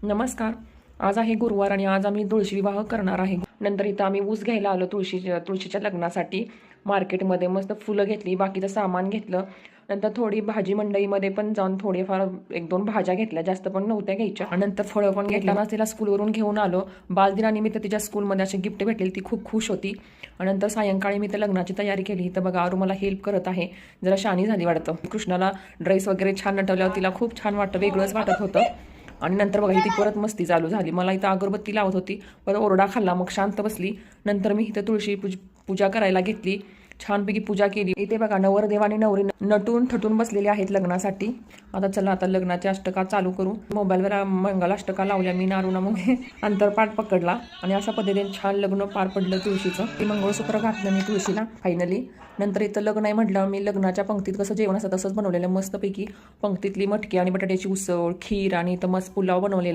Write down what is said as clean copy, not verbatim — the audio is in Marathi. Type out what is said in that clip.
नमस्कार. आज आहे गुरुवार आणि आज आम्ही तुळशी विवाह करणार आहे. नंतर इथं आम्ही ऊस घ्यायला आलो तुळशीच्या लग्नासाठी. मार्केटमध्ये मस्त फुलं घेतली, बाकीचं सामान घेतलं. नंतर थोडी भाजी मंडईमध्ये पण जाऊन थोडेफार 1-2 भाज्या घेतल्या, जास्त पण नव्हत्या घ्यायच्या. आणि नंतर फळं पण घेतल्यानं तिला स्कूलवरून घेऊन आलो. बालदिनानिमित्त तिच्या स्कूलमध्ये असे गिफ्ट भेटलेली, ती खूप खुश होती. आणि नंतर सायंकाळी मी तर लग्नाची तयारी केली. तर बघा आरू मला हेल्प करत आहे, जरा शानी झाली वाटतं. कृष्णाला ड्रेस वगैरे छान नटवल्यावर तिला खूप छान वाटतं, वेगळंच वाटत होतं. आणि नंतर बघा ती परत मस्ती चालू झाली. मला इथं अगरबत्ती लावत होती, परत ओरडा खाल्ला, मग शांत बसली. नंतर मी इथं तुळशी पूजा करायला घेतली, छानपैकी पूजा केली. इथे बघा नवरदेव आणि नवरी नटून थटून बसलेले आहेत लग्नासाठी. आता चला आता लग्नाच्या अष्टका चालू करू. मोबाईलवर मंगलाष्टका लावल्या मी नारूना, मग अंतरपाठ पकडला आणि अशा पद्धतीने छान लग्न पार पडलं तुळशीचं. ते मंगळसूत्र घातलं मी तुळशीला फायनली. नंतर इथं लग्न आहे म्हटलं, मी लग्नाच्या पंक्तीत कसं जेवण असतं तसंच बनवलेलं मस्तपैकी. पंक्तीतली मटकी आणि बटाट्याची उसळ, खीर आणि इथं मस्त पुलाव बनवलेला.